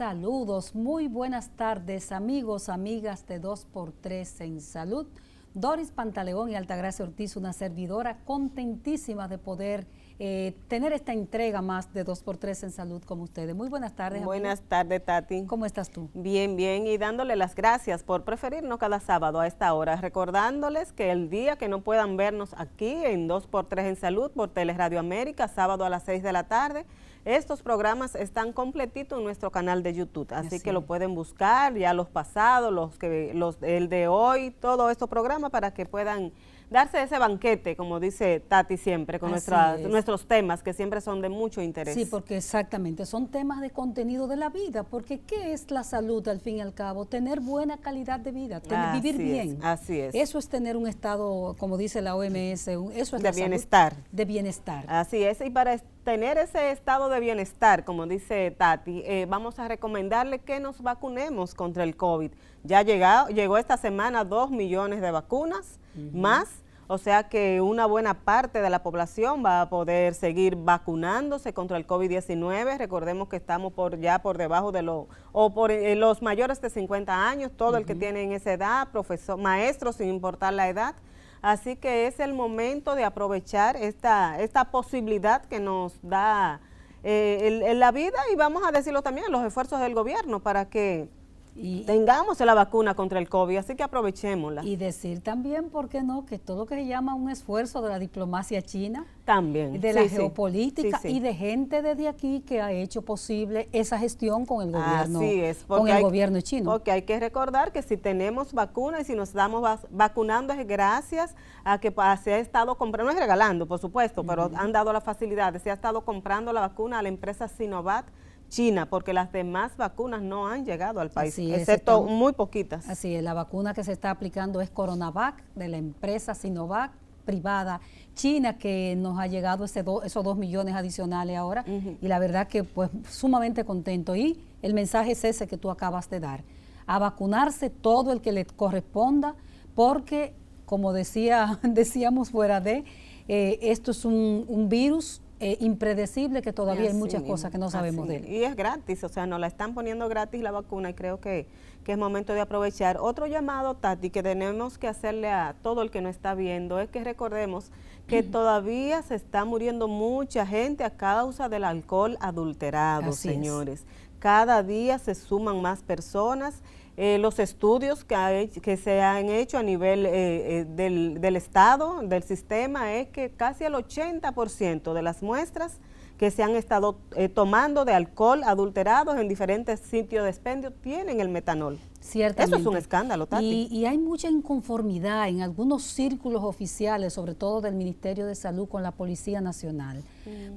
Saludos, muy buenas tardes amigos, amigas de 2x3 en Salud. Doris Pantaleón y Altagracia Ortiz, una servidora contentísima de poder tener esta entrega más de 2x3 en Salud con ustedes. Muy buenas tardes. Buenas tardes, Tati. ¿Cómo estás tú? Bien, bien, y dándole las gracias por preferirnos cada sábado a esta hora, recordándoles que el día que no puedan vernos aquí en 2x3 en Salud por Teleradio América, sábado a las 6 de la tarde, estos programas están completitos en nuestro canal de YouTube, así que lo pueden buscar, ya los pasados, el de hoy, todos estos programas para que puedan darse ese banquete, como dice Tati siempre, con nuestros temas que siempre son de mucho interés. Sí, porque exactamente, son temas de contenido de la vida, porque ¿qué es la salud al fin y al cabo? Tener buena calidad de vida, vivir bien. Así es. Eso es tener un estado, como dice la OMS, eso es de bienestar. De bienestar. Así es, y para tener ese estado de bienestar, como dice Tati, vamos a recomendarle que nos vacunemos contra el COVID. Ya llegó esta semana 2 millones de vacunas más, o sea que una buena parte de la población va a poder seguir vacunándose contra el COVID-19. Recordemos que estamos ya por debajo de los mayores de 50 años, todo el que tiene en esa edad, maestros sin importar la edad. Así que es el momento de aprovechar esta posibilidad que nos da la vida, y vamos a decirlo también, los esfuerzos del gobierno para que tengamos la vacuna contra el COVID, así que aprovechémosla. Y decir también, ¿por qué no?, que todo lo que se llama un esfuerzo de la diplomacia china, también de la geopolítica y de gente desde aquí que ha hecho posible esa gestión con el gobierno, gobierno chino. Porque hay que recordar que si tenemos vacuna y si nos estamos vacunando es gracias a que se ha estado comprando, no es regalando, por supuesto, pero han dado las facilidades, se ha estado comprando la vacuna a la empresa Sinovac China, porque las demás vacunas no han llegado al país, excepto muy poquitas. Así es, la vacuna que se está aplicando es Coronavac, de la empresa Sinovac, privada china, que nos ha llegado esos 2 millones adicionales ahora, y la verdad que pues sumamente contento. Y el mensaje es ese que tú acabas de dar, a vacunarse todo el que le corresponda, porque como decíamos fuera de, esto es un virus impredecible, que todavía hay muchas cosas que no sabemos de él. Y es gratis, o sea, nos la están poniendo gratis la vacuna, y creo que es momento de aprovechar. Otro llamado, Tati, que tenemos que hacerle a todo el que nos está viendo, es que recordemos que todavía se está muriendo mucha gente a causa del alcohol adulterado, señores. Cada día se suman más personas. Los estudios que se han hecho a nivel del Estado, del sistema, es que casi el 80% de las muestras que se han estado tomando de alcohol adulterados en diferentes sitios de expendio tienen el metanol. Ciertamente. Eso es un escándalo, Tati. Y hay mucha inconformidad en algunos círculos oficiales, sobre todo del Ministerio de Salud, con la Policía Nacional,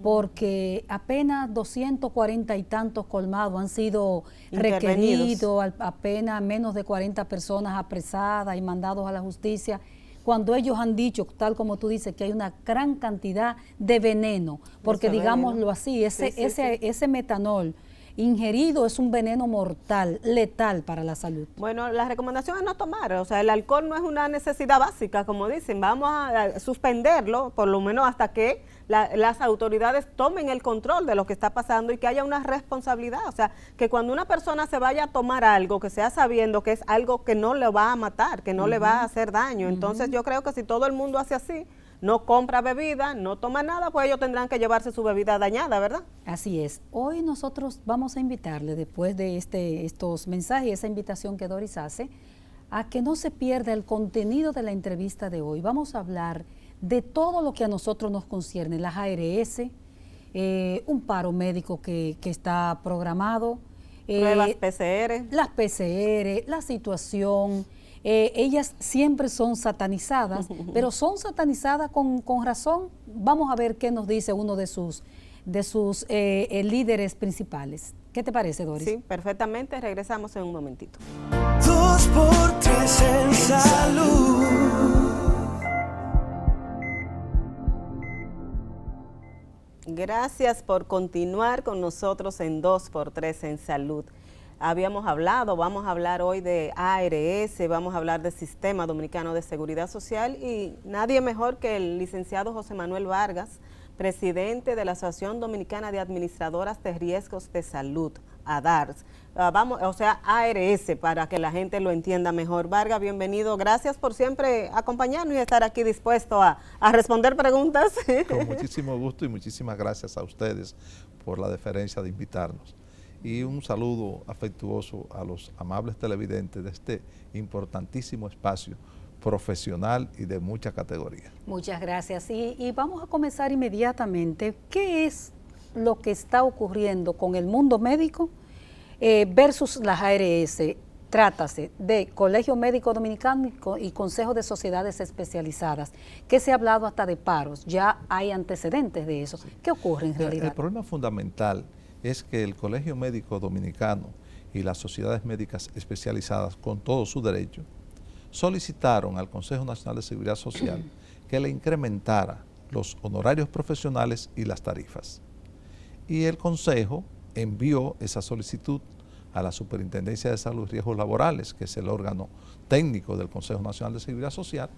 porque apenas 240 y tantos colmados han sido requeridos, apenas menos de 40 personas apresadas y mandados a la justicia, cuando ellos han dicho, tal como tú dices, que hay una gran cantidad de veneno, porque digámoslo así, ese metanol ingerido es un veneno mortal, letal para la salud. Bueno, la recomendación es no tomar, o sea, el alcohol no es una necesidad básica, como dicen, vamos a suspenderlo, por lo menos hasta que las autoridades tomen el control de lo que está pasando y que haya una responsabilidad, o sea, que cuando una persona se vaya a tomar algo, que sea sabiendo que es algo que no le va a matar, que no le va a hacer daño. Entonces yo creo que si todo el mundo hace así, no compra bebida, no toma nada, pues ellos tendrán que llevarse su bebida dañada, ¿verdad? Así es. Hoy nosotros vamos a invitarle, después de estos mensajes, esa invitación que Doris hace, a que no se pierda el contenido de la entrevista de hoy. Vamos a hablar de todo lo que a nosotros nos concierne, las ARS, un paro médico que está programado, pruebas PCR, las PCR, la situación. Ellas siempre son satanizadas, pero son satanizadas con razón. Vamos a ver qué nos dice uno de sus líderes principales. ¿Qué te parece, Doris? Sí, perfectamente. Regresamos en un momentito. 2x3 en salud. Gracias por continuar con nosotros en 2x3 en salud. Vamos a hablar hoy de ARS, vamos a hablar del Sistema Dominicano de Seguridad Social, y nadie mejor que el licenciado José Manuel Vargas, presidente de la Asociación Dominicana de Administradoras de Riesgos de Salud, a dar. O sea, ARS, para que la gente lo entienda mejor. Vargas, bienvenido. Gracias por siempre acompañarnos y estar aquí dispuesto a responder preguntas. Con muchísimo gusto y muchísimas gracias a ustedes por la deferencia de invitarnos. Y un saludo afectuoso a los amables televidentes de este importantísimo espacio profesional y de mucha categoría. Muchas gracias. Y vamos a comenzar inmediatamente. ¿Qué es lo que está ocurriendo con el mundo médico versus las ARS? Trátase de Colegio Médico Dominicano y Consejo de Sociedades Especializadas, que se ha hablado hasta de paros. Ya hay antecedentes de eso. Sí. ¿Qué ocurre en realidad? El problema fundamental es que el Colegio Médico Dominicano y las sociedades médicas especializadas, con todo su derecho, solicitaron al Consejo Nacional de Seguridad Social que le incrementara los honorarios profesionales y las tarifas. Y el Consejo envió esa solicitud a la Superintendencia de Salud y Riesgos Laborales, que es el órgano técnico del Consejo Nacional de Seguridad Social,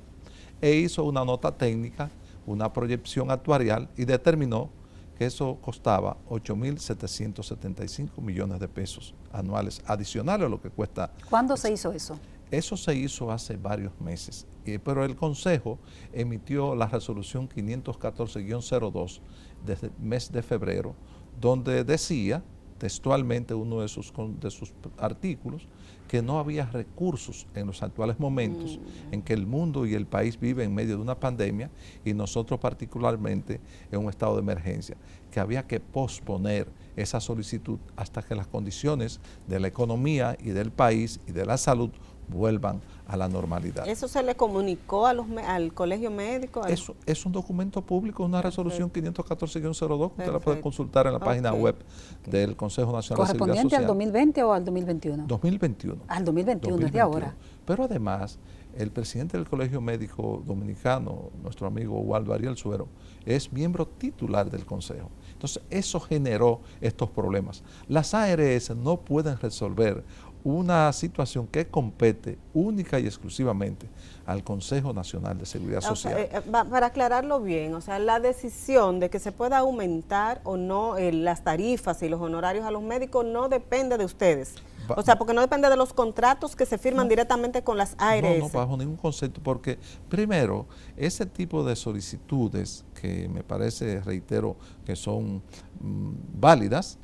e hizo una nota técnica, una proyección actuarial y determinó que eso costaba 8.775 millones de pesos anuales, adicionales a lo que cuesta. ¿Cuándo se hizo eso? Eso se hizo hace varios meses, pero el Consejo emitió la resolución 514-02 desde el mes de febrero, donde decía textualmente uno de sus artículos que no había recursos en los actuales momentos en que el mundo y el país viven en medio de una pandemia y nosotros particularmente en un estado de emergencia, que había que posponer esa solicitud hasta que las condiciones de la economía y del país y de la salud vuelvan a la normalidad. ¿Eso se le comunicó al colegio médico? Eso es un documento público, una resolución 514-02, que usted la puede consultar en la página web del Consejo Nacional de Seguridad Social. ¿Correspondiente al 2020 o al 2021? 2021. Al 2021, es de ahora. Pero además, el presidente del Colegio Médico Dominicano, nuestro amigo Waldo Ariel Suero, es miembro titular del Consejo. Entonces, eso generó estos problemas. Las ARS no pueden resolver una situación que compete única y exclusivamente al Consejo Nacional de Seguridad Social. Para aclararlo bien, o sea, la decisión de que se pueda aumentar o no las tarifas y los honorarios a los médicos no depende de ustedes. O sea, porque no depende de los contratos que se firman directamente con las ARS. No, bajo ningún concepto, porque primero, ese tipo de solicitudes que me parece, reitero, que son válidas,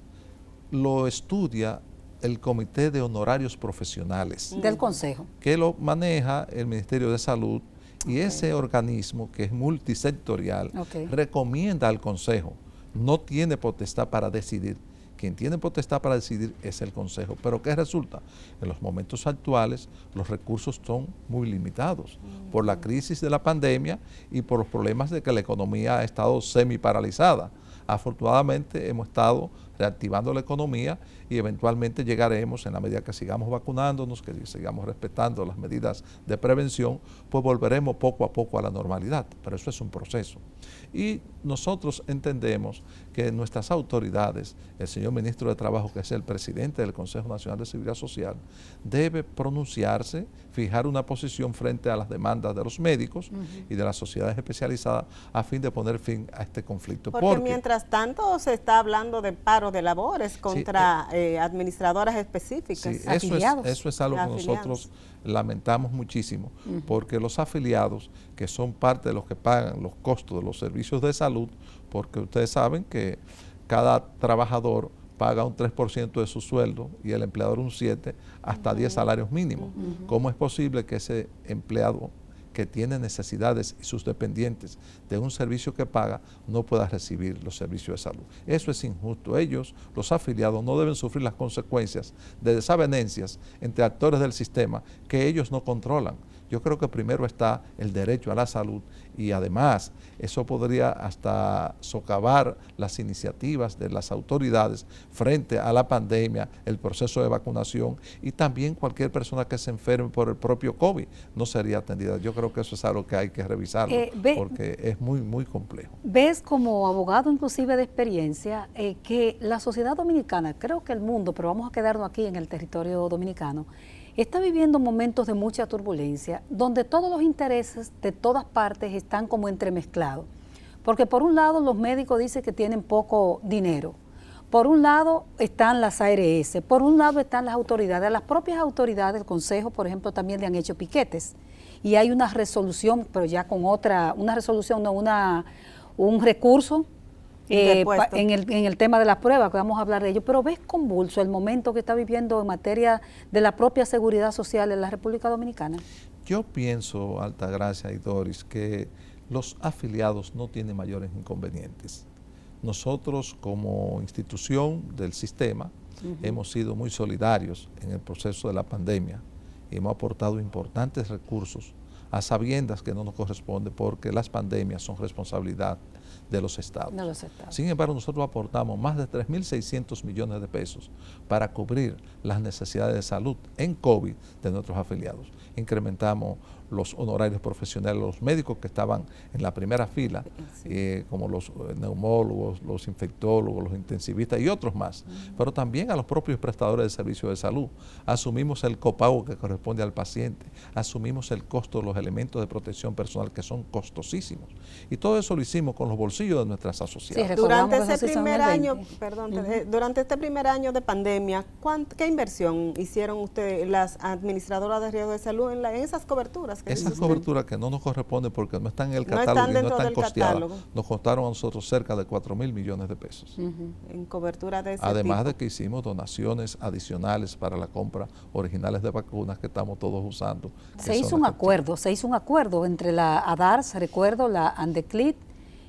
lo estudia el Comité de Honorarios Profesionales. Del Consejo. Que lo maneja el Ministerio de Salud y ese organismo, que es multisectorial, recomienda al Consejo. No tiene potestad para decidir. Quien tiene potestad para decidir es el Consejo. Pero ¿qué resulta? En los momentos actuales los recursos son muy limitados por la crisis de la pandemia y por los problemas de que la economía ha estado semi-paralizada. Afortunadamente hemos estado reactivando la economía y eventualmente llegaremos, en la medida que sigamos vacunándonos, que sigamos respetando las medidas de prevención, pues volveremos poco a poco a la normalidad, pero eso es un proceso. Y nosotros entendemos que nuestras autoridades, el señor ministro de Trabajo, que es el presidente del Consejo Nacional de Seguridad Social, debe pronunciarse, fijar una posición frente a las demandas de los médicos y de las sociedades especializadas a fin de poner fin a este conflicto. Porque mientras tanto se está hablando de paro de labores contra administradoras específicas. Sí, eso es algo que nosotros lamentamos muchísimo, porque los afiliados, que son parte de los que pagan los costos de los servicios de salud, porque ustedes saben que cada trabajador paga un 3% de su sueldo y el empleador un 7%, hasta 10 salarios mínimos. ¿Cómo es posible que ese empleado que tiene necesidades y sus dependientes de un servicio que paga no pueda recibir los servicios de salud? Eso es injusto. Ellos, los afiliados, no deben sufrir las consecuencias de desavenencias entre actores del sistema que ellos no controlan. Yo creo que primero está el derecho a la salud y además eso podría hasta socavar las iniciativas de las autoridades frente a la pandemia, el proceso de vacunación y también cualquier persona que se enferme por el propio COVID no sería atendida. Yo creo que eso es algo que hay que revisarlo porque es muy, muy complejo. ¿Ves como abogado inclusive de experiencia que la sociedad dominicana, creo que el mundo, pero vamos a quedarnos aquí en el territorio dominicano, está viviendo momentos de mucha turbulencia, donde todos los intereses de todas partes están como entremezclados? Porque por un lado los médicos dicen que tienen poco dinero, Por un lado están las ARS, por un lado están las autoridades. A las propias autoridades, el Consejo, por ejemplo, también le han hecho piquetes. Y hay una resolución, pero ya con otra, una resolución, no, un recurso en el tema de las pruebas, que vamos a hablar de ello. Pero ves convulso el momento que está viviendo en materia de la propia seguridad social en la República Dominicana. Yo pienso, Altagracia y Doris, que los afiliados no tienen mayores inconvenientes. Nosotros como institución del sistema hemos sido muy solidarios en el proceso de la pandemia y hemos aportado importantes recursos a sabiendas que no nos corresponde porque las pandemias son responsabilidad de los estados. Sin embargo, nosotros aportamos más de 3.600 millones de pesos para cubrir las necesidades de salud en COVID de nuestros afiliados. Incrementamos los honorarios profesionales, los médicos que estaban en la primera fila, como los neumólogos, los infectólogos, los intensivistas y otros más, pero también a los propios prestadores de servicios de salud. Asumimos el copago que corresponde al paciente, asumimos el costo de los elementos de protección personal que son costosísimos. Y todo eso lo hicimos con los bolsillos de nuestras asociadas. Sí, durante ese primer año, durante este primer año de pandemia, ¿qué inversión hicieron ustedes, las administradoras de riesgo de salud, en esas coberturas? Esas coberturas que no nos corresponden porque no están en el catálogo y no están costeadas, nos costaron a nosotros cerca de 4.000 millones de pesos. En cobertura de ese Además tipo. de que hicimos donaciones adicionales para la compra originales de vacunas que estamos todos usando. Se hizo un acuerdo entre la ADARS, recuerdo, la ANDECLIT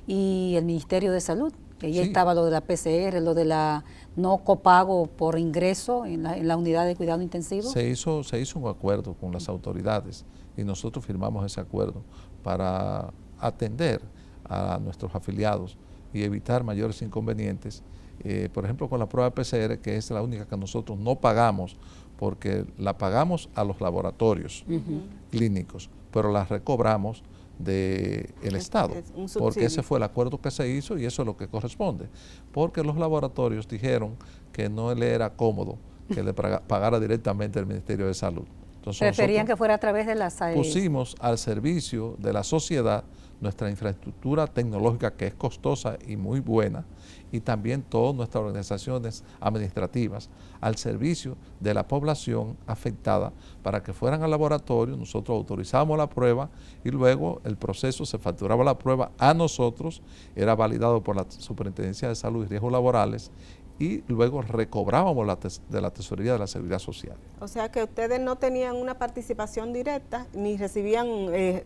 y el Ministerio de Salud. Ahí estaba lo de la PCR, lo de la no copago por ingreso en la unidad de cuidado intensivo. Se hizo un acuerdo con las autoridades y nosotros firmamos ese acuerdo para atender a nuestros afiliados y evitar mayores inconvenientes. Por ejemplo, con la prueba de PCR, que es la única que nosotros no pagamos, porque la pagamos a los laboratorios clínicos, pero la recobramos del Estado, porque ese fue el acuerdo que se hizo y eso es lo que corresponde, porque los laboratorios dijeron que no le era cómodo que le pagara directamente el Ministerio de Salud. Entonces, preferían que fuera a través de las AES. Pusimos al servicio de la sociedad nuestra infraestructura tecnológica, que es costosa y muy buena, y también todas nuestras organizaciones administrativas al servicio de la población afectada para que fueran al laboratorio. Nosotros autorizamos la prueba y luego el proceso, se facturaba la prueba a nosotros, era validado por la Superintendencia de Salud y Riesgos Laborales y luego recobrábamos de la Tesorería de la Seguridad Social. O sea que ustedes no tenían una participación directa ni recibían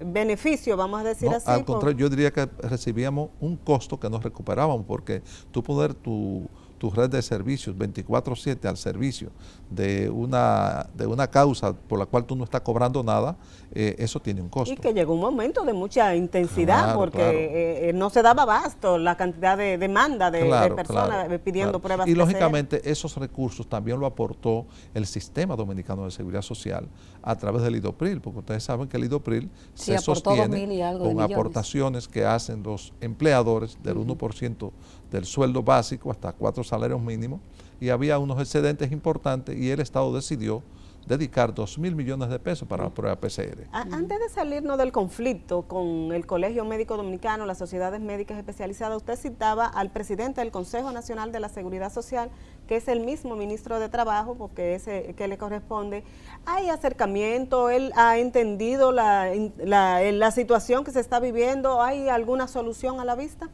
beneficio, vamos a decir así. Al contrario, yo diría que recibíamos un costo que nos recuperábamos, porque tú poner tu red de servicios 24/7 al servicio de una causa por la cual tú no estás cobrando nada, eso tiene un costo. Y que llegó un momento de mucha intensidad, porque no se daba abasto la cantidad de demanda de personas pidiendo pruebas. Y lógicamente esos recursos también lo aportó el Sistema Dominicano de Seguridad Social a través del IDOPRIL, porque ustedes saben que el IDOPRIL se sostiene con aportaciones que hacen los empleadores del 1% del sueldo básico hasta 4 salarios mínimos, y había unos excedentes importantes y el Estado decidió dedicar 2.000 millones de pesos para la prueba PCR. Antes de salirnos del conflicto con el Colegio Médico Dominicano, las sociedades médicas especializadas, usted citaba al presidente del Consejo Nacional de la Seguridad Social, que es el mismo ministro de Trabajo, porque es que le corresponde. ¿Hay acercamiento? ¿Él ha entendido la situación que se está viviendo? ¿Hay alguna solución a la vista?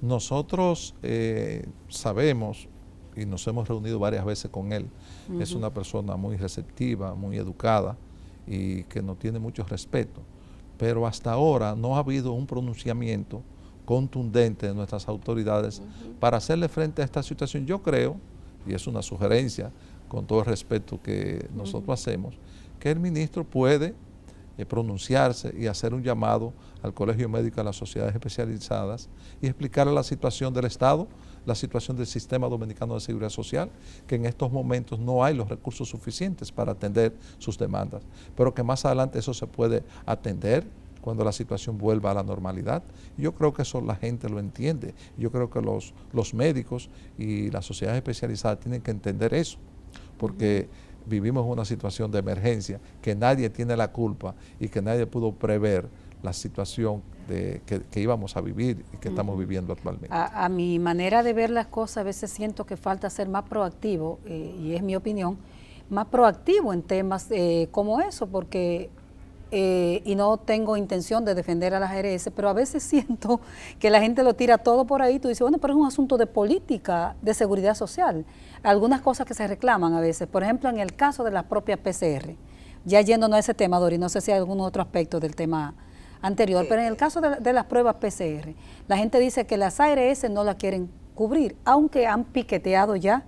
Nosotros sabemos, y nos hemos reunido varias veces con él, es una persona muy receptiva, muy educada y que nos tiene mucho respeto, pero hasta ahora no ha habido un pronunciamiento contundente de nuestras autoridades para hacerle frente a esta situación. Yo creo, y es una sugerencia con todo el respeto que nosotros hacemos, que el ministro puede pronunciarse y hacer un llamado al Colegio Médico, a las sociedades especializadas y explicarle la situación del Estado, la situación del Sistema Dominicano de Seguridad Social, que en estos momentos no hay los recursos suficientes para atender sus demandas, pero que más adelante eso se puede atender cuando la situación vuelva a la normalidad. Yo creo que eso la gente lo entiende. Yo creo que los médicos y las sociedades especializadas tienen que entender eso, porque vivimos una situación de emergencia que nadie tiene la culpa y que nadie pudo prever la situación que íbamos a vivir y que estamos viviendo actualmente. A mi manera de ver las cosas, a veces siento que falta ser más proactivo, y es mi opinión, más proactivo en temas como eso, porque, y no tengo intención de defender a las ARS, pero a veces siento que la gente lo tira todo por ahí, tú dices, bueno, pero es un asunto de política, de seguridad social, algunas cosas que se reclaman a veces, por ejemplo, en el caso de las propias PCR, ya yéndonos a ese tema, Dori, no sé si hay algún otro aspecto del tema anterior, pero en el caso de las pruebas PCR, la gente dice que las ARS no la quieren cubrir, aunque han piqueteado ya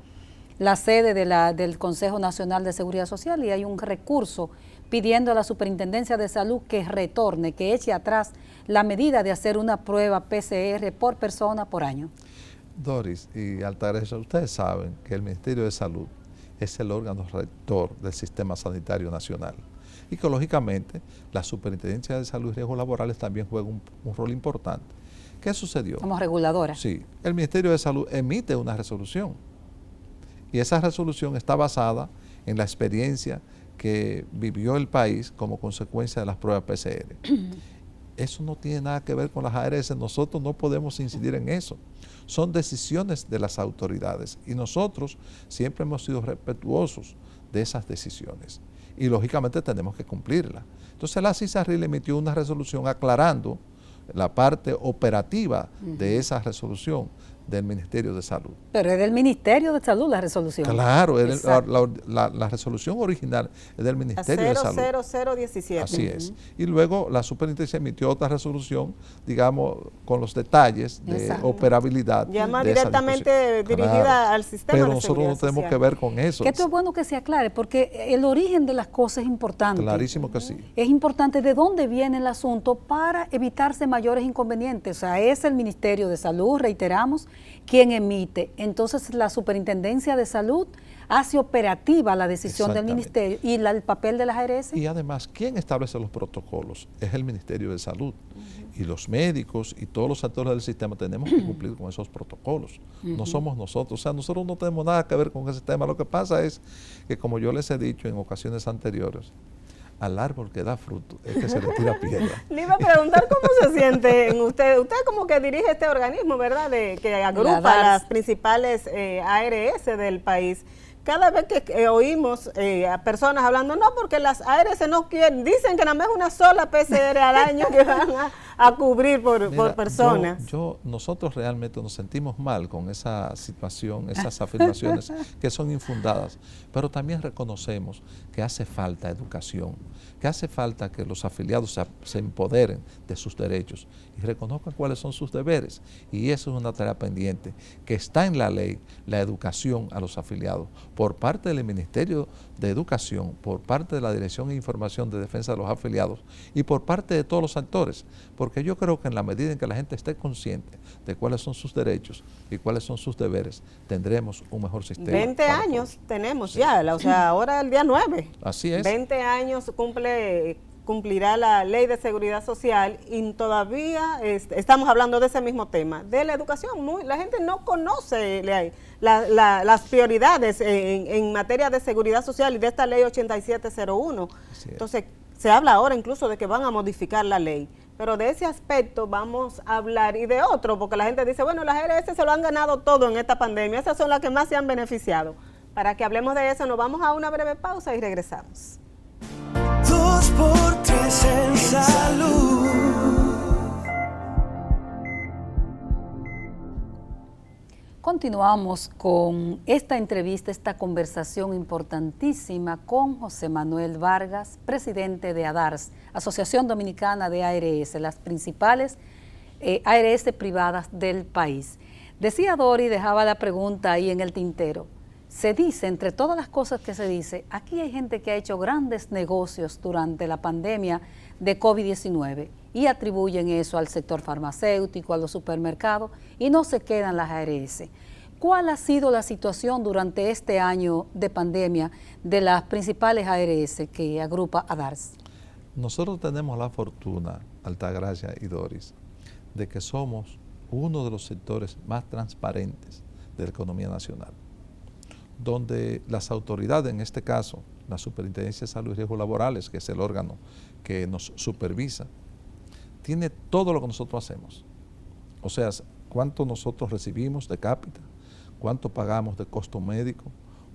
la sede del Consejo Nacional de Seguridad Social y hay un recurso pidiendo a la Superintendencia de Salud que retorne, que eche atrás la medida de hacer una prueba PCR por persona por año. Doris y Altagracia, ustedes saben que el Ministerio de Salud es el órgano rector del Sistema Sanitario Nacional y que lógicamente la Superintendencia de Salud y Riesgos Laborales también juega un rol importante. ¿Qué sucedió? Como reguladora. Sí, el Ministerio de Salud emite una resolución y esa resolución está basada en la experiencia que vivió el país como consecuencia de las pruebas PCR. Eso no tiene nada que ver con las ARS, nosotros no podemos incidir en eso. Son decisiones de las autoridades y nosotros siempre hemos sido respetuosos de esas decisiones y lógicamente tenemos que cumplirlas. Entonces la CISARRIL emitió una resolución aclarando la parte operativa de esa resolución del Ministerio de Salud. Pero es del Ministerio de Salud la resolución. Claro, la resolución original es del Ministerio de Salud. 00017. Así es. Y luego la superintendencia emitió otra resolución, digamos, con los detalles de operabilidad. Ya más directamente dirigida al sistema pero de nosotros no tenemos social. Que ver con eso. Que esto es bueno que se aclare, porque el origen de las cosas es importante. Clarísimo que sí. Es importante de dónde viene el asunto para evitarse mayores inconvenientes. O sea, es el Ministerio de Salud, reiteramos, quien emite. Entonces la Superintendencia de Salud hace operativa la decisión del Ministerio y el papel de las ARS. Y además, ¿quién establece los protocolos? Es el Ministerio de Salud. Y los médicos y todos los actores del sistema tenemos que cumplir con esos protocolos. No somos nosotros. O sea, nosotros no tenemos nada que ver con ese tema. Lo que pasa es que, como yo les he dicho en ocasiones anteriores, al árbol que da fruto es que se le tira piedra. Le iba a preguntar cómo se siente en usted. Usted como que dirige este organismo, ¿verdad? Que agrupa las principales ARS del país. Cada vez que oímos a personas hablando, no, porque las ARS no quieren, dicen que nada más una sola PCR al año que van a cubrir por personas. Nosotros realmente nos sentimos mal con esa situación, esas afirmaciones que son infundadas, pero también reconocemos que hace falta educación, que hace falta que los afiliados se empoderen de sus derechos y reconozcan cuáles son sus deberes. Y eso es una tarea pendiente, que está en la ley, la educación a los afiliados, por parte del Ministerio de Educación, por parte de la Dirección de Información de Defensa de los Afiliados y por parte de todos los actores, porque yo creo que en la medida en que la gente esté consciente de cuáles son sus derechos y cuáles son sus deberes, tendremos un mejor sistema. 20 años tenemos ya, o sea, ahora el día 9. Así es. 20 años cumplirá la Ley de Seguridad Social y todavía estamos hablando de ese mismo tema, de la educación. La gente no conoce las prioridades en materia de seguridad social y de esta Ley 8701. Entonces, se habla ahora incluso de que van a modificar la ley. Pero de ese aspecto vamos a hablar y de otro, porque la gente dice, bueno, las ARS se lo han ganado todo en esta pandemia, esas son las que más se han beneficiado. Para que hablemos de eso, nos vamos a una breve pausa y regresamos. 2x3 en salud. Continuamos con esta entrevista, esta conversación importantísima con José Manuel Vargas, presidente de ADARS, Asociación Dominicana de ARS, las principales ARS privadas del país. Decía Dori, dejaba la pregunta ahí en el tintero. Se dice, entre todas las cosas que se dice, aquí hay gente que ha hecho grandes negocios durante la pandemia de COVID-19 y atribuyen eso al sector farmacéutico, a los supermercados y no se quedan las ARS. ¿Cuál ha sido la situación durante este año de pandemia de las principales ARS que agrupa ADARS? Nosotros tenemos la fortuna, Altagracia y Doris, de que somos uno de los sectores más transparentes de la economía nacional, donde las autoridades, en este caso, la Superintendencia de Salud y Riesgos Laborales, que es el órgano que nos supervisa, tiene todo lo que nosotros hacemos. O sea, cuánto nosotros recibimos de cápita, cuánto pagamos de costo médico,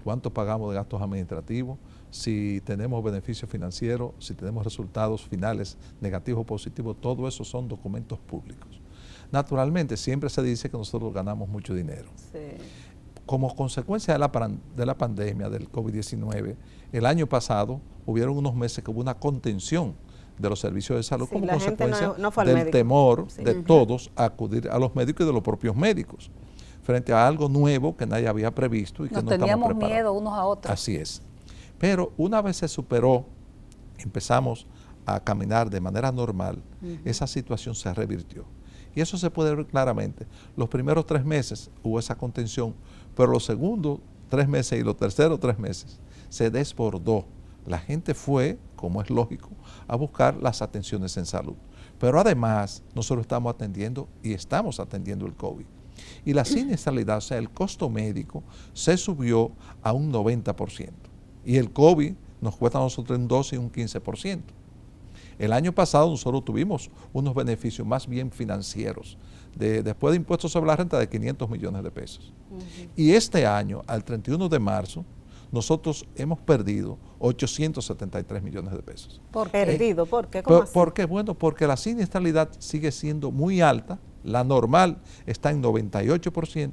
cuánto pagamos de gastos administrativos, si tenemos beneficios financieros, si tenemos resultados finales negativos o positivos, todo eso son documentos públicos. Naturalmente, siempre se dice que nosotros ganamos mucho dinero. Sí. Como consecuencia de la pandemia del COVID-19, el año pasado hubieron unos meses que hubo una contención de los servicios de salud, como consecuencia del temor de todos a acudir a los médicos y de los propios médicos, frente a algo nuevo que nadie había previsto y que no estamos preparados. Nos teníamos miedo unos a otros. Así es. Pero una vez se superó, empezamos a caminar de manera normal, esa situación se revirtió. Y eso se puede ver claramente. Los primeros 3 meses hubo esa contención, pero los segundos 3 meses y los terceros 3 meses se desbordó. La gente fue, como es lógico, a buscar las atenciones en salud. Pero además, nosotros estamos atendiendo y estamos atendiendo el COVID. Y la siniestralidad, o sea, el costo médico, se subió a un 90%. Y el COVID nos cuesta a nosotros un 12 y un 15%. El año pasado nosotros tuvimos unos beneficios más bien financieros, después de impuestos sobre la renta de 500 millones de pesos. Y este año, al 31 de marzo, nosotros hemos perdido 873 millones de pesos. ¿Por qué? ¿Perdido? ¿Por qué? ¿Cómo así? ¿Por qué? Bueno, porque la siniestralidad sigue siendo muy alta, la normal está en 98%.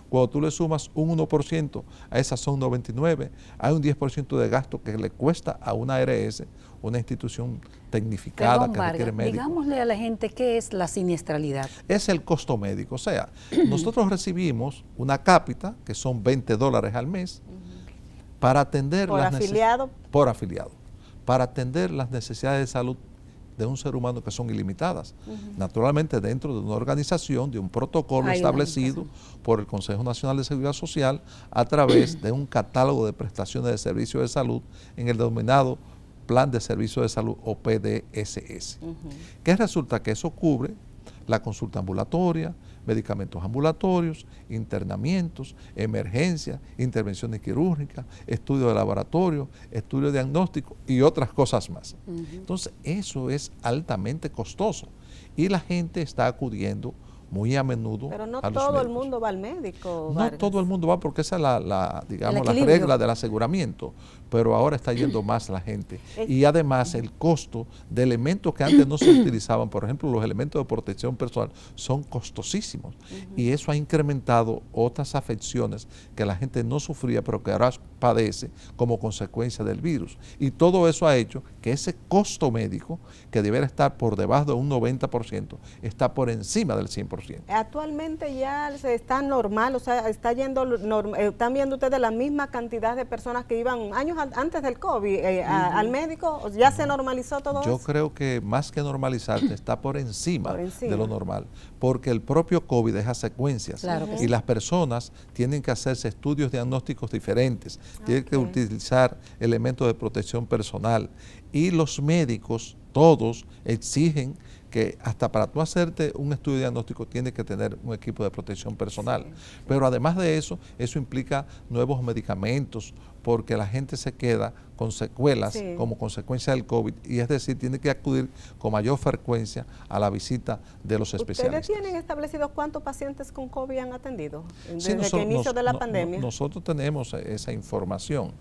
Cuando tú le sumas un 1%, a esas son 99, hay un 10% de gasto que le cuesta a una ARS, una institución tecnificada que requiere médicos. Digámosle a la gente qué es la siniestralidad. Es el costo médico, o sea, nosotros recibimos una cápita, que son $20 al mes, para atender ¿Por afiliado? Por afiliado, para atender las necesidades de salud de un ser humano que son ilimitadas. Naturalmente dentro de una organización, de un protocolo establecido por el Consejo Nacional de Seguridad Social a través de un catálogo de prestaciones de servicios de salud en el denominado Plan de Servicios de Salud o PDSS. ¿Qué resulta? Que eso cubre la consulta ambulatoria, medicamentos ambulatorios, internamientos, emergencias, intervenciones quirúrgicas, estudios de laboratorio, estudios diagnósticos y otras cosas más. Entonces, eso es altamente costoso y la gente está acudiendo muy a menudo. Pero no a los todo médicos. El mundo va al médico. No todo el mundo va porque esa es la regla del aseguramiento, pero ahora está yendo más la gente. Y además el costo de elementos que antes no se utilizaban, por ejemplo los elementos de protección personal, son costosísimos. Y eso ha incrementado otras afecciones que la gente no sufría, pero que ahora padece como consecuencia del virus. Y todo eso ha hecho que ese costo médico, que debería estar por debajo de un 90%, está por encima del 100%. Actualmente ya se está normal, o sea, están viendo ustedes la misma cantidad de personas que iban años antes del COVID al médico, ¿ya se normalizó todo eso? Yo creo que más que normalizarse está por encima de lo normal, porque el propio COVID deja secuencias y las personas tienen que hacerse estudios diagnósticos diferentes, tienen que utilizar elementos de protección personal y los médicos todos exigen que hasta para tú hacerte un estudio diagnóstico tienes que tener un equipo de protección personal. Pero además de eso, eso implica nuevos medicamentos, porque la gente se queda con secuelas como consecuencia del COVID, y es decir, tiene que acudir con mayor frecuencia a la visita de los especialistas. ¿Ustedes tienen establecidos cuántos pacientes con COVID han atendido desde que inicio de la pandemia? Nosotros tenemos esa información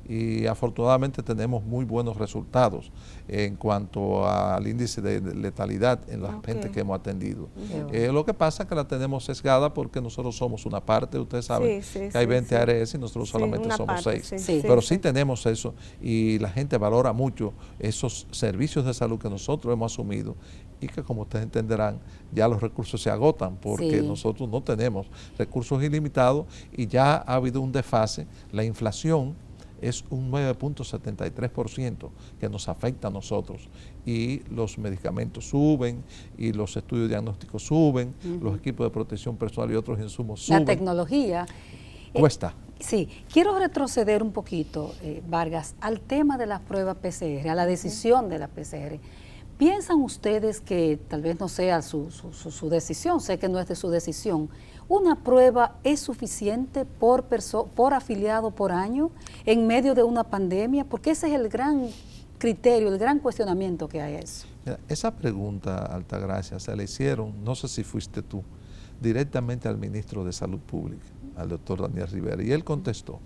y afortunadamente tenemos muy buenos resultados en cuanto al índice de letalidad en la gente que hemos atendido. Lo que pasa es que la tenemos sesgada porque nosotros somos una parte, ustedes saben que hay 20 ARS y nosotros solamente somos 6. Pero sí tenemos eso y la gente valora mucho esos servicios de salud que nosotros hemos asumido y que, como ustedes entenderán, ya los recursos se agotan porque nosotros no tenemos recursos ilimitados y ya ha habido un desfase. La inflación es un 9.73% que nos afecta a nosotros y los medicamentos suben y los estudios diagnósticos suben, los equipos de protección personal y otros insumos suben. La tecnología cuesta. Sí, quiero retroceder un poquito, Vargas, al tema de las pruebas PCR, a la decisión de la PCR. ¿Piensan ustedes que tal vez no sea su decisión, sé que no es de su decisión, una prueba es suficiente por afiliado por año en medio de una pandemia? Porque ese es el gran criterio, el gran cuestionamiento que hay a eso. Mira, esa pregunta, Altagracia, se le hicieron, no sé si fuiste tú, directamente al ministro de Salud Pública, al doctor Daniel Rivera, y él contestó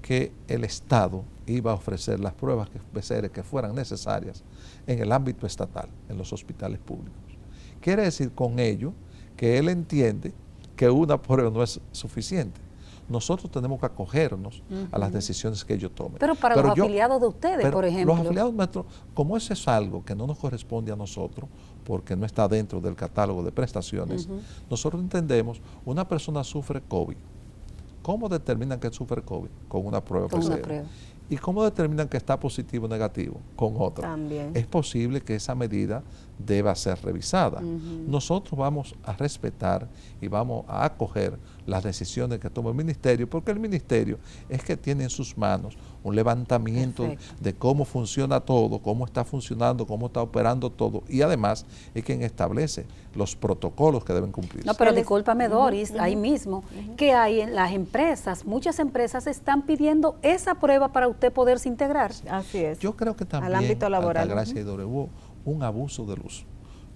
que el Estado iba a ofrecer las pruebas PCR que fueran necesarias en el ámbito estatal, en los hospitales públicos. Quiere decir con ello que él entiende que una prueba no es suficiente. Nosotros tenemos que acogernos a las decisiones que ellos tomen. Pero para los afiliados de ustedes, por ejemplo. Los afiliados nuestros, como eso es algo que no nos corresponde a nosotros, porque no está dentro del catálogo de prestaciones, nosotros entendemos, una persona sufre COVID. ¿Cómo determinan que sufre COVID? Con una prueba PCR. ¿Y cómo determinan que está positivo o negativo? Con otra. También. Es posible que esa medida deba ser revisada. Nosotros vamos a respetar y vamos a acoger las decisiones que toma el ministerio, porque el ministerio es que tiene en sus manos un levantamiento de cómo funciona todo, cómo está funcionando, cómo está operando todo, y además es quien establece los protocolos que deben cumplirse. No, pero discúlpame, Doris, ahí mismo, que hay en las empresas, muchas empresas están pidiendo esa prueba para usted poderse integrar. Así es. Yo creo que también, al ámbito laboral, Altagracia, hubo un abuso del uso.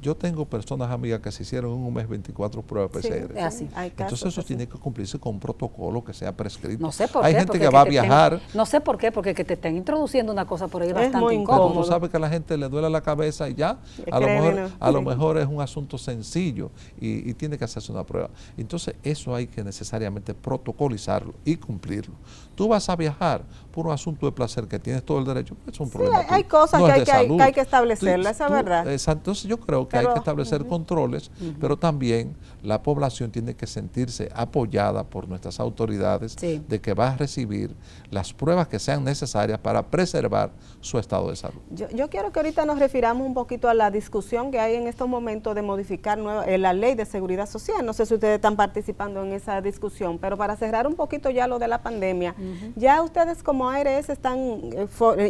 Yo tengo personas amigas que se hicieron en un mes 24 pruebas PCR. Así. Entonces eso tiene que cumplirse con un protocolo que sea prescrito. No sé por Hay qué, gente que va a viajar. No sé por qué, porque que te estén introduciendo una cosa por ahí es bastante muy incómodo. Tú sabes que a la gente le duele la cabeza y ya, a lo mejor es un asunto sencillo y tiene que hacerse una prueba. Entonces eso hay que necesariamente protocolizarlo y cumplirlo. Tú vas a viajar por un asunto de placer que tienes todo el derecho, es un problema. Hay cosas no que hay que establecerlas, esa es verdad. Entonces yo creo que hay que establecer controles, pero también la población tiene que sentirse apoyada por nuestras autoridades de que va a recibir las pruebas que sean necesarias para preservar su estado de salud. Yo quiero que ahorita nos refiramos un poquito a la discusión que hay en estos momentos de modificar la ley de seguridad social. No sé si ustedes están participando en esa discusión, pero para cerrar un poquito ya lo de la pandemia, ya ustedes como ARS están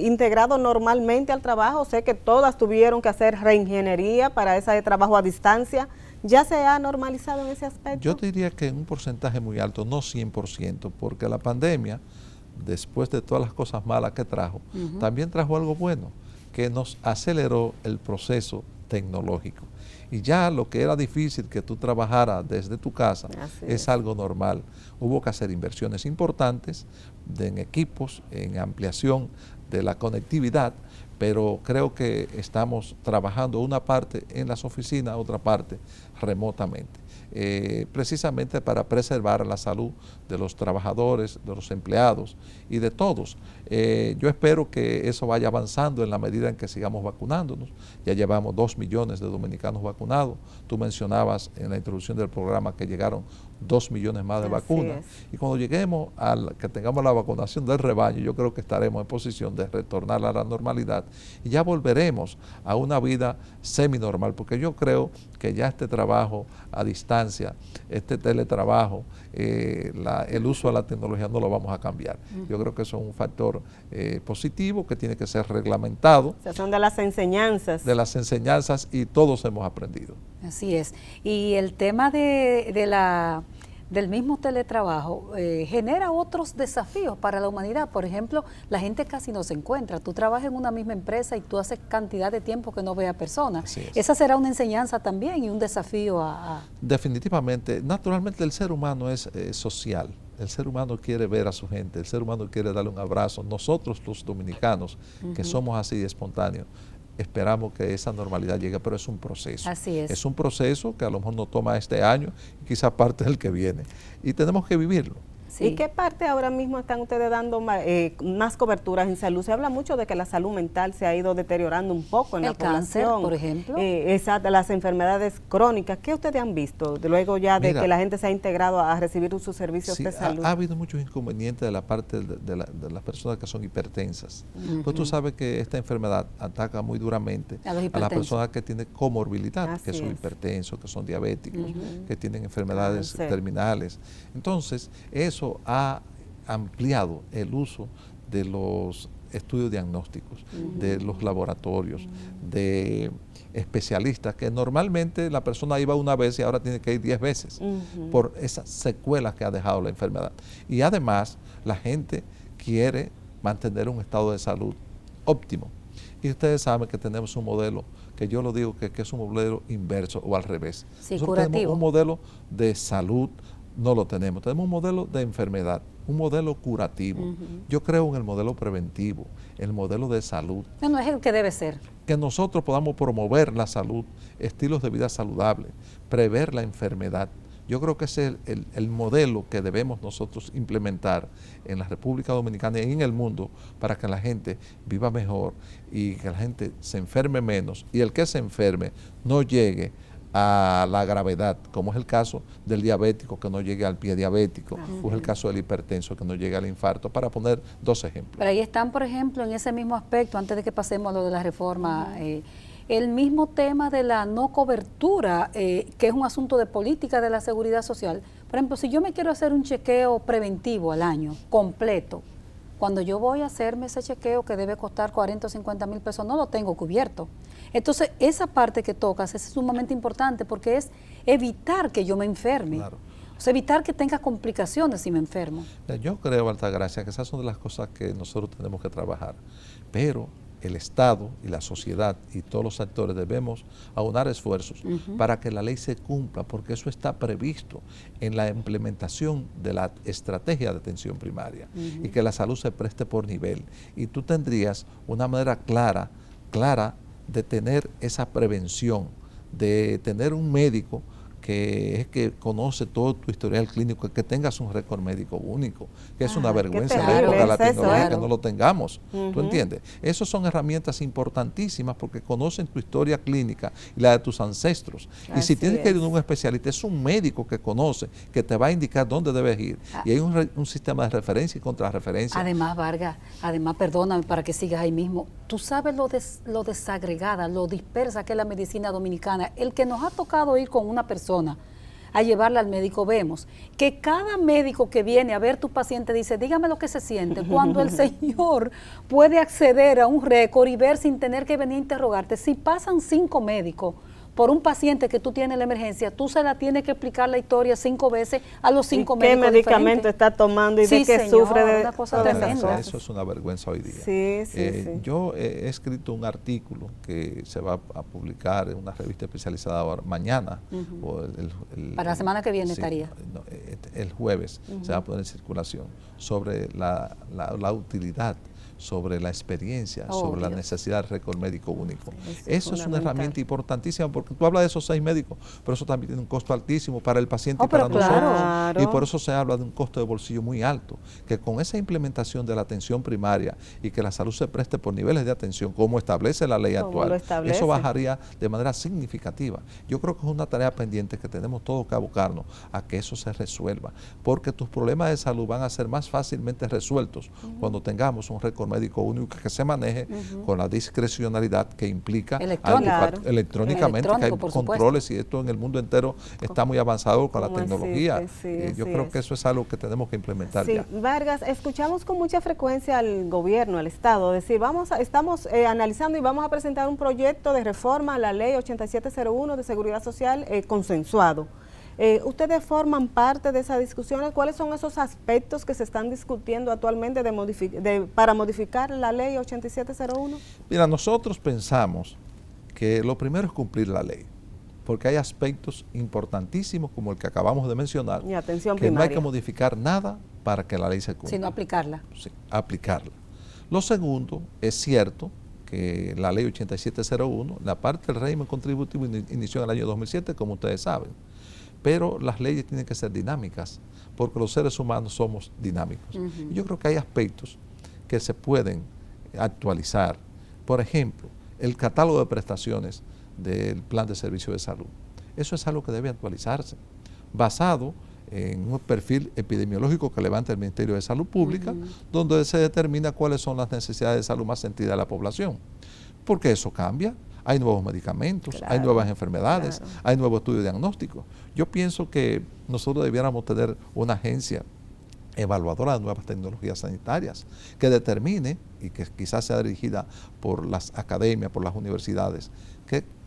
integrados normalmente al trabajo. Sé que todas tuvieron que hacer reingeniería para ese trabajo a distancia. ¿Ya se ha normalizado en ese aspecto? Yo diría que en un porcentaje muy alto, no 100%, porque la pandemia, después de todas las cosas malas que trajo, también trajo algo bueno, que nos aceleró el proceso tecnológico. Y ya lo que era difícil que tú trabajaras desde tu casa es algo normal. Hubo que hacer inversiones importantes en equipos, en ampliación de la conectividad, pero creo que estamos trabajando una parte en las oficinas, otra parte remotamente, precisamente para preservar la salud de los trabajadores, de los empleados y de todos. Yo espero que eso vaya avanzando en la medida en que sigamos vacunándonos. Ya llevamos 2 millones de dominicanos vacunados. Tú mencionabas en la introducción del programa que llegaron 2 millones más de vacunas. Y cuando lleguemos a que tengamos la vacunación del rebaño, yo creo que estaremos en posición de retornar a la normalidad y ya volveremos a una vida seminormal, porque yo creo que ya este trabajo a distancia, este teletrabajo, el uso de la tecnología no lo vamos a cambiar. Yo creo que eso es un factor positivo que tiene que ser reglamentado. O sea, son de las enseñanzas. De las enseñanzas, y todos hemos aprendido. Así es. Y el tema del mismo teletrabajo genera otros desafíos para la humanidad. Por ejemplo, la gente casi no se encuentra. Tú trabajas en una misma empresa y tú haces cantidad de tiempo que no ves a personas. Esa será una enseñanza también y un desafío Definitivamente. Naturalmente el ser humano es social. El ser humano quiere ver a su gente, el ser humano quiere darle un abrazo. Nosotros los dominicanos, que somos así espontáneos, esperamos que esa normalidad llegue, pero es un proceso. Así es. Es un proceso que a lo mejor no toma este año y quizá parte del que viene. Y tenemos que vivirlo. Sí. ¿Y qué parte ahora mismo están ustedes dando más coberturas en salud? Se habla mucho de que la salud mental se ha ido deteriorando un poco en la población. El cáncer, por ejemplo. Las enfermedades crónicas. ¿Qué ustedes han visto luego ya de que la gente se ha integrado a recibir sus servicios de salud? Ha habido muchos inconvenientes de la parte de las personas que son hipertensas. Pues tú sabes que esta enfermedad ataca muy duramente a las personas que tienen comorbilidad, que son hipertensos, que son diabéticos, que tienen enfermedades terminales. Entonces, eso ha ampliado el uso de los estudios diagnósticos, de los laboratorios, de especialistas, que normalmente la persona iba una vez y ahora tiene que ir 10 veces por esas secuelas que ha dejado la enfermedad. Y además la gente quiere mantener un estado de salud óptimo. Y ustedes saben que tenemos un modelo que que yo lo digo que es un modelo inverso o al revés. Sí, Nosotros curativo. tenemos un modelo de salud, no lo tenemos. Tenemos un modelo de enfermedad, un modelo curativo. Yo creo en el modelo preventivo, el modelo de salud. No es el que debe ser. Que nosotros podamos promover la salud, estilos de vida saludables, prever la enfermedad. Yo creo que ese es el modelo que debemos nosotros implementar en la República Dominicana y en el mundo para que la gente viva mejor y que la gente se enferme menos y el que se enferme no llegue a la gravedad, como es el caso del diabético que no llegue al pie diabético, o es el caso del hipertenso que no llegue al infarto, para poner dos ejemplos. Pero ahí están, por ejemplo, en ese mismo aspecto, antes de que pasemos a lo de la reforma, el mismo tema de la no cobertura, que es un asunto de política de la seguridad social. Por ejemplo, si yo me quiero hacer un chequeo preventivo al año, completo, cuando yo voy a hacerme ese chequeo que debe costar 40 o 50 mil pesos, no lo tengo cubierto. Entonces, esa parte que tocas es sumamente importante porque es evitar que yo me enferme. Claro. O sea, evitar que tenga complicaciones si me enfermo. Yo creo, Altagracia, que esas son de las cosas que nosotros tenemos que trabajar. Pero el Estado y la sociedad y todos los actores debemos aunar esfuerzos para que la ley se cumpla, porque eso está previsto en la implementación de la estrategia de atención primaria y que la salud se preste por nivel. Y tú tendrías una manera clara de tener esa prevención, de tener un médico que conoce todo tu historial clínico, que tengas un récord médico único, que es una vergüenza en la época de la tecnología que no lo tengamos. ¿Tú entiendes? Esas son herramientas importantísimas porque conocen tu historia clínica y la de tus ancestros. Y si tienes que ir a un especialista, es un médico que conoce, que te va a indicar dónde debes ir. Y hay un sistema de referencia y contrarreferencia. Además, Vargas, perdóname para que sigas ahí mismo, tú sabes lo desagregada, lo dispersa que es la medicina dominicana. El que nos ha tocado ir con una persona a llevarla al médico, vemos que cada médico que viene a ver tu paciente dice, dígame lo que se siente, cuando el señor puede acceder a un récord y ver sin tener que venir a interrogarte. Si pasan 5 médicos por un paciente que tú tienes en la emergencia, tú se la tienes que explicar la historia 5 veces a los 5 médicos ¿Qué medicamento está tomando y de qué sufre? De una cosa tremenda. Eso es una vergüenza hoy día. Sí. Yo he escrito un artículo que se va a publicar en una revista especializada ahora, mañana. O para la semana que viene estaría. No, el jueves se va a poner en circulación sobre la utilidad, sobre la experiencia, sobre la necesidad del récord médico único. Eso es una herramienta importantísima porque tú hablas de esos 6 médicos, pero eso también tiene un costo altísimo para el paciente y para nosotros. Y por eso se habla de un costo de bolsillo muy alto, que con esa implementación de la atención primaria y que la salud se preste por niveles de atención, como establece la ley actual, eso bajaría de manera significativa. Yo creo que es una tarea pendiente que tenemos todos que abocarnos a que eso se resuelva, porque tus problemas de salud van a ser más fácilmente resueltos cuando tengamos un récord médico único que se maneje con la discrecionalidad que implica electrónicamente, que hay controles y esto en el mundo entero está muy avanzado con la tecnología. Yo creo que eso es algo que tenemos que implementar ya. Vargas, escuchamos con mucha frecuencia al gobierno, al Estado, decir, estamos analizando y vamos a presentar un proyecto de reforma a la ley 8701 de Seguridad Social consensuado. ¿Ustedes forman parte de esa discusión? ¿Cuáles son esos aspectos que se están discutiendo actualmente para modificar la ley 8701? Mira, nosotros pensamos que lo primero es cumplir la ley, porque hay aspectos importantísimos como el que acabamos de mencionar, y atención que primaria. no hay que modificar nada para que la ley se cumpla. Sino aplicarla. Sí, aplicarla. Lo segundo, es cierto que la ley 8701, la parte del régimen contributivo inició en el año 2007, como ustedes saben. Pero las leyes tienen que ser dinámicas, porque los seres humanos somos dinámicos. Y yo creo que hay aspectos que se pueden actualizar. Por ejemplo, el catálogo de prestaciones del plan de servicio de salud. Eso es algo que debe actualizarse, basado en un perfil epidemiológico que levanta el Ministerio de Salud Pública, donde se determina cuáles son las necesidades de salud más sentidas de la población. Porque eso cambia. Hay nuevos medicamentos, hay nuevas enfermedades, hay nuevos estudios diagnósticos. Yo pienso que nosotros debiéramos tener una agencia evaluadora de nuevas tecnologías sanitarias que determine, y que quizás sea dirigida por las academias, por las universidades,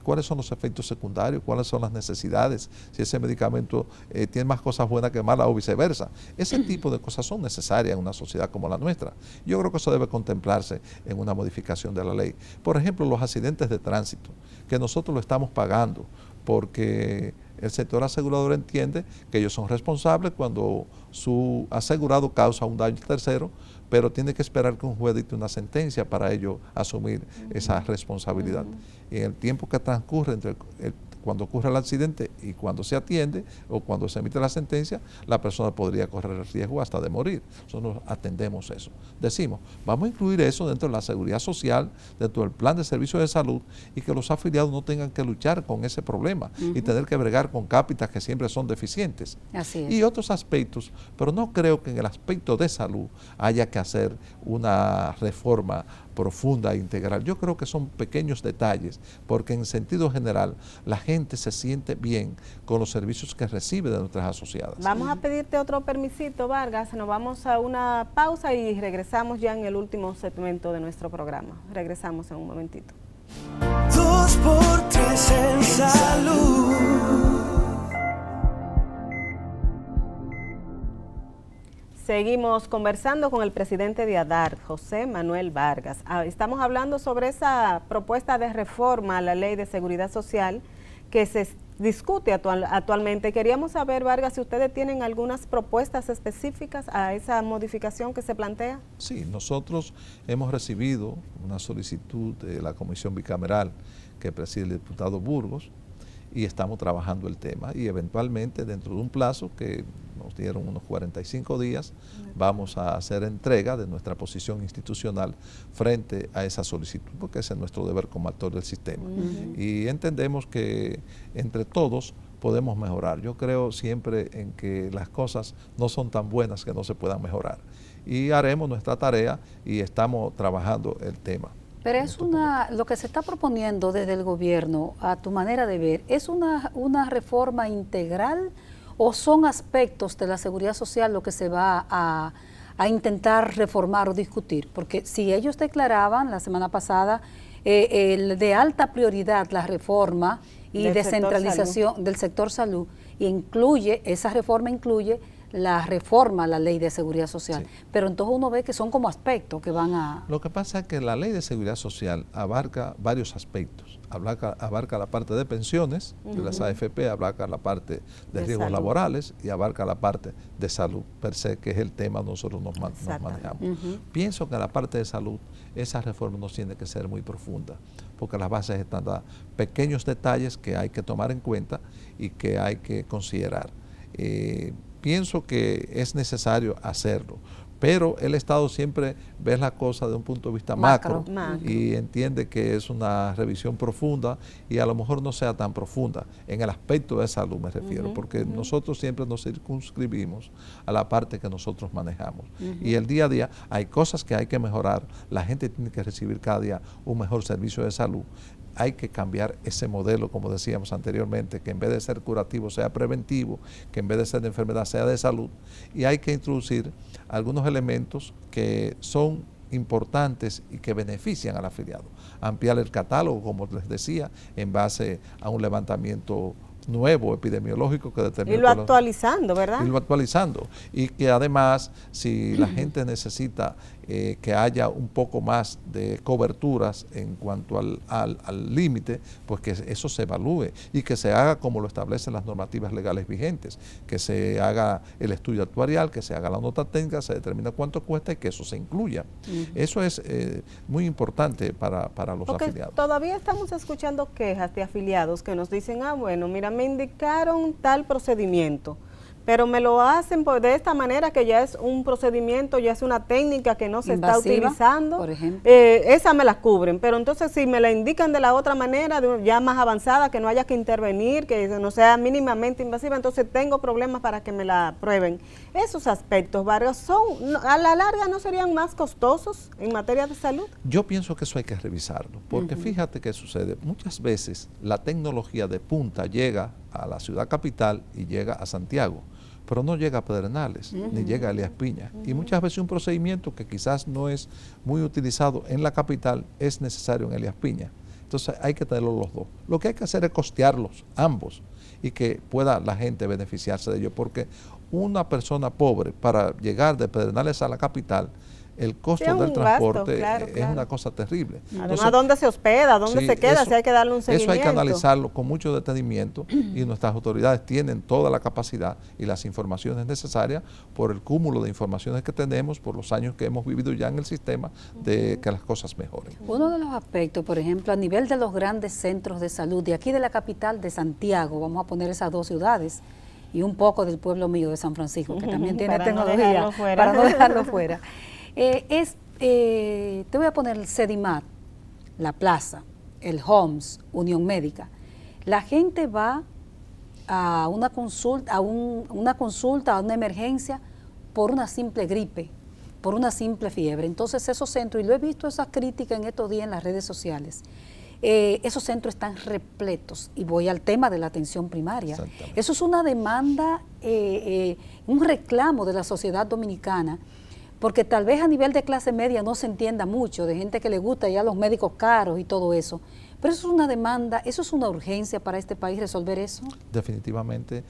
cuáles son los efectos secundarios, cuáles son las necesidades, si ese medicamento tiene más cosas buenas que malas o viceversa. Ese tipo de cosas son necesarias en una sociedad como la nuestra. Yo creo que eso debe contemplarse en una modificación de la ley. Por ejemplo, los accidentes de tránsito, que nosotros lo estamos pagando porque el sector asegurador entiende que ellos son responsables cuando su asegurado causa un daño tercero, pero tiene que esperar que un juez dicte una sentencia para ello asumir esa responsabilidad. Y en el tiempo que transcurre entre cuando ocurre el accidente y cuando se atiende o cuando se emite la sentencia, la persona podría correr el riesgo hasta de morir. Nosotros atendemos eso. Decimos, vamos a incluir eso dentro de la seguridad social, dentro del plan de servicios de salud, y que los afiliados no tengan que luchar con ese problema y tener que bregar con cápitas que siempre son deficientes. Así es. Y otros aspectos, pero no creo que en el aspecto de salud haya que hacer una reforma profunda e integral. Yo creo que son pequeños detalles, porque en sentido general la gente se siente bien con los servicios que recibe de nuestras asociadas. Vamos a pedirte otro permisito, Vargas, nos vamos a una pausa y regresamos ya en el último segmento de nuestro programa. Regresamos en un momentito. 2x3 en salud. Seguimos conversando con el presidente de ADART, José Manuel Vargas. Estamos hablando sobre esa propuesta de reforma a la Ley de Seguridad Social que se discute actualmente. Queríamos saber, Vargas, si ustedes tienen algunas propuestas específicas a esa modificación que se plantea. Sí, nosotros hemos recibido una solicitud de la Comisión Bicameral que preside el diputado Burgos y estamos trabajando el tema y eventualmente dentro de un plazo que nos dieron unos 45 días, vamos a hacer entrega de nuestra posición institucional frente a esa solicitud, porque ese es nuestro deber como actor del sistema. Y entendemos que entre todos podemos mejorar. Yo creo siempre en que las cosas no son tan buenas que no se puedan mejorar. Y haremos nuestra tarea y estamos trabajando el tema. Pero es lo que se está proponiendo desde el gobierno, a tu manera de ver, ¿es una reforma integral o son aspectos de la seguridad social lo que se va a intentar reformar o discutir? Porque si ellos declaraban la semana pasada de alta prioridad la reforma y descentralización del sector salud, y esa reforma incluye la reforma a la Ley de Seguridad Social, sí. Pero entonces uno ve que son como aspectos que van a... Lo que pasa es que la Ley de Seguridad Social abarca varios aspectos, abarca la parte de pensiones, de las AFP, abarca la parte de riesgos laborales y abarca la parte de salud, per se, que es el tema que nosotros nos manejamos. Pienso que la parte de salud, esa reforma no tiene que ser muy profunda, porque las bases están dadas, pequeños detalles que hay que tomar en cuenta y que hay que considerar. Pienso que es necesario hacerlo, pero el Estado siempre ve la cosa de un punto de vista macro y entiende que es una revisión profunda y a lo mejor no sea tan profunda, en el aspecto de salud me refiero, porque nosotros siempre nos circunscribimos a la parte que nosotros manejamos. Y el día a día hay cosas que hay que mejorar, la gente tiene que recibir cada día un mejor servicio de salud. Hay que cambiar ese modelo, como decíamos anteriormente, que en vez de ser curativo sea preventivo, que en vez de ser de enfermedad sea de salud, y hay que introducir algunos elementos que son importantes y que benefician al afiliado. Ampliar el catálogo, como les decía, en base a un levantamiento nuevo epidemiológico que determina. Irlo actualizando, ¿verdad? Irlo actualizando. Y que además, si la gente necesita que haya un poco más de coberturas en cuanto al límite, pues que eso se evalúe y que se haga como lo establecen las normativas legales vigentes, que se haga el estudio actuarial, que se haga la nota técnica, se determina cuánto cuesta y que eso se incluya. Eso es muy importante para los afiliados. Todavía estamos escuchando quejas de afiliados que nos dicen, bueno, mira, me indicaron tal procedimiento, pero me lo hacen de esta manera que ya es un procedimiento, ya es una técnica que no se está utilizando, por ejemplo. Esa me la cubren, pero entonces si me la indican de la otra manera, ya más avanzada, que no haya que intervenir, que no sea mínimamente invasiva, entonces tengo problemas para que me la aprueben. Esos aspectos, Vargas, a la larga no serían más costosos en materia de salud. Yo pienso que eso hay que revisarlo, porque fíjate qué sucede, muchas veces la tecnología de punta llega a la ciudad capital y llega a Santiago, pero no llega a Pedernales, ni llega a Elías Piña. Y muchas veces un procedimiento que quizás no es muy utilizado en la capital es necesario en Elías Piña. Entonces hay que tenerlos los dos. Lo que hay que hacer es costearlos ambos y que pueda la gente beneficiarse de ellos, porque una persona pobre para llegar de Pedernales a la capital, el costo del transporte es una cosa terrible. Además, entonces, ¿dónde se hospeda? ¿Dónde se queda? Si hay que darle un seguimiento. Eso hay que analizarlo con mucho detenimiento y nuestras autoridades tienen toda la capacidad y las informaciones necesarias por el cúmulo de informaciones que tenemos, por los años que hemos vivido ya en el sistema, de que las cosas mejoren. Uno de los aspectos, por ejemplo, a nivel de los grandes centros de salud, de aquí de la capital de Santiago, vamos a poner esas dos ciudades, y un poco del pueblo mío de San Francisco, que también tiene tecnología, para no dejarlo fuera. Te voy a poner el Sedimat, la Plaza, el Homs, Unión Médica. La gente va a una consulta, a una emergencia por una simple gripe, por una simple fiebre. Entonces esos centros, y lo he visto esas críticas en estos días en las redes sociales, esos centros están repletos. Y voy al tema de la atención primaria. Eso es una demanda, un reclamo de la sociedad dominicana, porque tal vez a nivel de clase media no se entienda mucho, de gente que le gusta ya los médicos caros y todo eso, pero eso es una demanda, eso es una urgencia para este país resolver eso. Definitivamente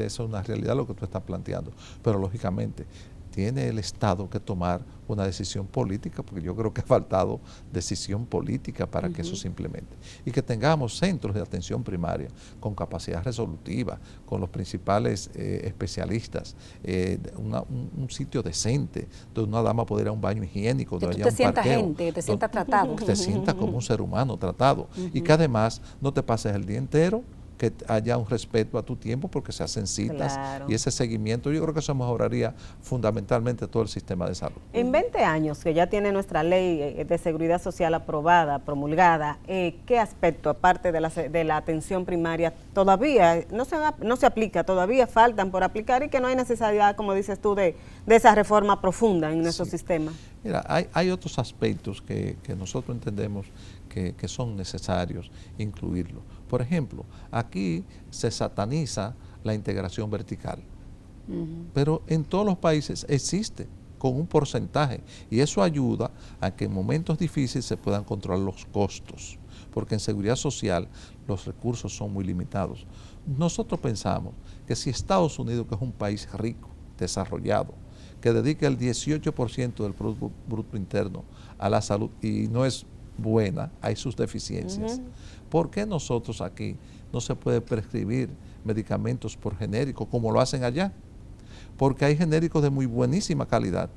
eso es una realidad lo que tú estás planteando, pero lógicamente tiene el Estado que tomar una decisión política, porque yo creo que ha faltado decisión política para que eso se implemente. Y que tengamos centros de atención primaria con capacidad resolutiva, con los principales especialistas, un sitio decente, donde una dama pueda ir a un baño higiénico, que donde tú haya te un sientas parqueo, gente, que te sientas tratado. Que te sientas como un ser humano tratado. Y que además no te pases el día entero, que haya un respeto a tu tiempo porque se hacen citas y ese seguimiento, yo creo que eso mejoraría fundamentalmente todo el sistema de salud. En 20 años que ya tiene nuestra ley de seguridad social aprobada, promulgada, ¿qué aspecto, aparte de la atención primaria, todavía no se aplica, todavía faltan por aplicar y que no hay necesidad, como dices tú, de esa reforma profunda en nuestro sistema? Mira, hay otros aspectos que nosotros entendemos que son necesarios incluirlo. Por ejemplo, aquí se sataniza la integración vertical, pero en todos los países existe con un porcentaje y eso ayuda a que en momentos difíciles se puedan controlar los costos, porque en seguridad social los recursos son muy limitados. Nosotros pensamos que si Estados Unidos, que es un país rico, desarrollado, que dedica el 18% del Producto Bruto Interno a la salud y no es buena, hay sus deficiencias. ¿Por qué nosotros aquí no se puede prescribir medicamentos por genérico como lo hacen allá? Porque hay genéricos de muy buenísima calidad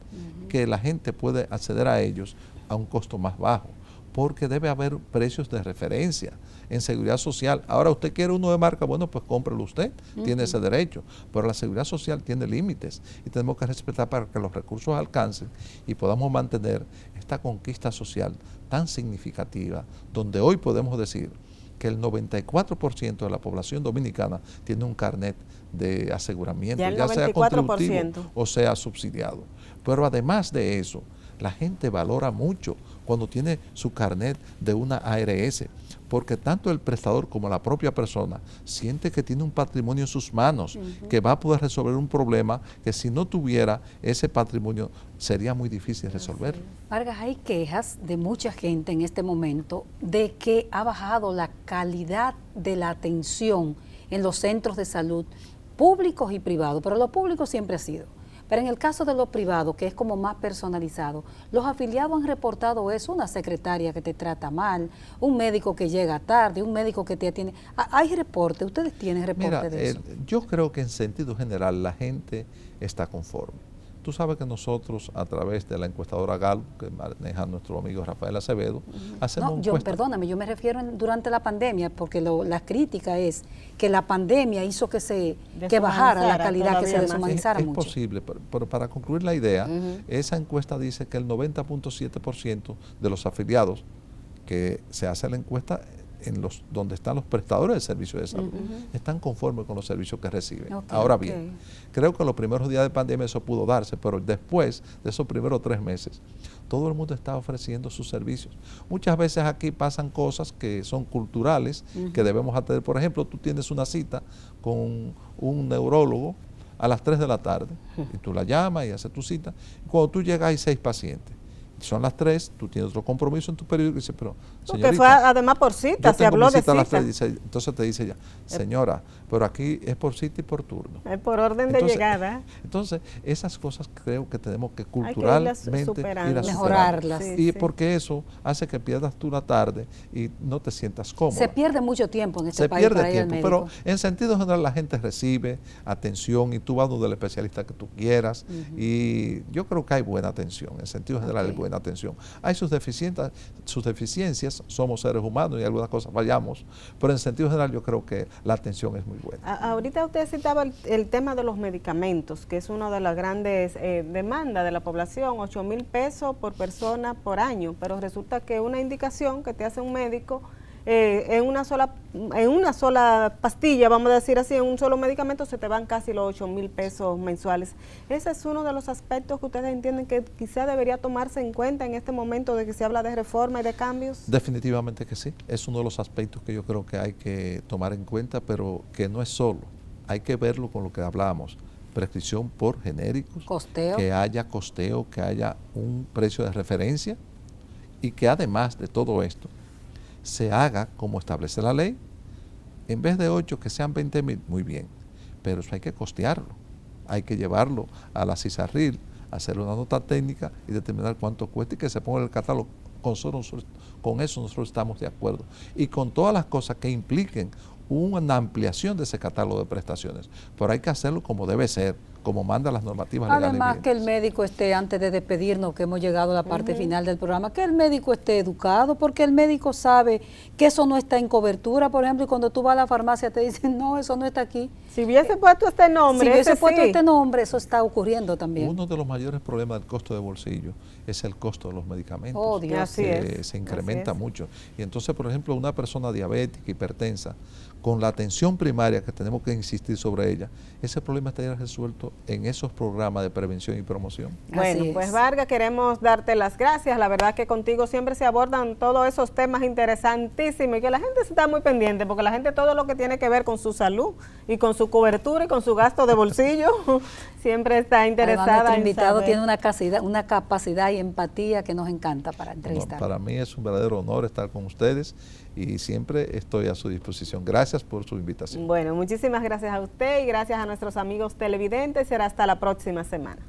que la gente puede acceder a ellos a un costo más bajo, porque debe haber precios de referencia en seguridad social. Ahora usted quiere uno de marca, bueno, pues cómprelo usted, tiene ese derecho, pero la seguridad social tiene límites y tenemos que respetar para que los recursos alcancen y podamos mantener esta conquista social tan significativa, donde hoy podemos decir que el 94% de la población dominicana tiene un carnet de aseguramiento, ya sea contributivo o sea subsidiado. Pero además de eso, la gente valora mucho cuando tiene su carnet de una ARS, porque tanto el prestador como la propia persona siente que tiene un patrimonio en sus manos, que va a poder resolver un problema que si no tuviera ese patrimonio sería muy difícil resolver. Vargas, hay quejas de mucha gente en este momento de que ha bajado la calidad de la atención en los centros de salud públicos y privados, pero lo público siempre ha sido. Pero en el caso de lo privado, que es como más personalizado, los afiliados han reportado eso, una secretaria que te trata mal, un médico que llega tarde, un médico que te atiende. ¿Hay reporte? ¿Ustedes tienen reporte de eso? Yo creo que en sentido general la gente está conforme. Tú sabes que nosotros, a través de la encuestadora Gallup, que maneja nuestro amigo Rafael Acevedo, hacemos perdóname, yo me refiero durante la pandemia, porque la crítica es que la pandemia hizo que bajara la calidad, que se deshumanizara mucho. Es posible, pero para concluir la idea, esa encuesta dice que el 90.7% de los afiliados que se hace la encuesta donde están los prestadores de servicios de salud, están conformes con los servicios que reciben. Ahora bien, creo que en los primeros días de pandemia eso pudo darse, pero después de esos primeros 3 meses, todo el mundo está ofreciendo sus servicios. Muchas veces aquí pasan cosas que son culturales, que debemos atender. Por ejemplo, tú tienes una cita con un neurólogo a las 3 de la tarde, y tú la llamas y haces tu cita, y cuando tú llegas hay 6 pacientes. son las 3, tú tienes otro compromiso en tu periódico y dices, pero que fue además por cita, se habló de cita. A las 3, entonces te dice ella, señora, pero aquí es por cita y por turno. Es por orden de llegada. Entonces, esas cosas creo que tenemos que culturalmente mejorarlas. Y porque eso hace que pierdas tú la tarde y no te sientas cómodo. Se pierde mucho tiempo en este país para ir al médico. Pero en sentido general la gente recibe atención y tú vas donde el especialista que tú quieras y yo creo que hay buena atención, en sentido general hay buena atención. Hay sus deficiencias, somos seres humanos y algunas cosas fallamos, pero en sentido general yo creo que la atención es muy buena. Ahorita usted citaba el tema de los medicamentos, que es una de las grandes demandas de la población, 8,000 pesos por persona por año, pero resulta que una indicación que te hace un médico en una sola pastilla, vamos a decir así, en un solo medicamento se te van casi los 8,000 pesos mensuales. Ese es uno de los aspectos que ustedes entienden que quizá debería tomarse en cuenta en este momento de que se habla de reforma y de cambios. Definitivamente que sí, es uno de los aspectos que yo creo que hay que tomar en cuenta, pero que no es solo, hay que verlo con lo que hablábamos, prescripción por genéricos, costeo, que haya costeo, que haya un precio de referencia y que además de todo esto se haga como establece la ley, en vez de 8 que sean 20,000, muy bien, pero eso hay que costearlo, hay que llevarlo a la CISARRIL, hacer una nota técnica y determinar cuánto cuesta y que se ponga en el catálogo. Con eso nosotros estamos de acuerdo y con todas las cosas que impliquen una ampliación de ese catálogo de prestaciones, pero hay que hacerlo como debe ser, como mandan las normativas legales. Además que el médico esté, antes de despedirnos, que hemos llegado a la parte final del programa, que el médico esté educado, porque el médico sabe que eso no está en cobertura, por ejemplo, y cuando tú vas a la farmacia te dicen, no, eso no está aquí. Si hubiese puesto este nombre, si hubiese puesto este nombre, eso está ocurriendo también. Uno de los mayores problemas del costo de bolsillo es el costo de los medicamentos. Oh, Dios. Así es. Se incrementa mucho. Y entonces, por ejemplo, una persona diabética, hipertensa, con la atención primaria que tenemos que insistir sobre ella, ese problema estaría resuelto en esos programas de prevención y promoción. Bueno, pues Vargas, queremos darte las gracias. La verdad que contigo siempre se abordan todos esos temas interesantísimos y que la gente se está muy pendiente, porque la gente todo lo que tiene que ver con su salud y con su cobertura y con su gasto de bolsillo siempre está interesada. Además, nuestro invitado tiene una capacidad y empatía que nos encanta para entrevistar. Para mí es un verdadero honor estar con ustedes y siempre estoy a su disposición. Gracias por su invitación. Bueno, muchísimas gracias a usted y gracias a nuestros amigos televidentes. Será hasta la próxima semana.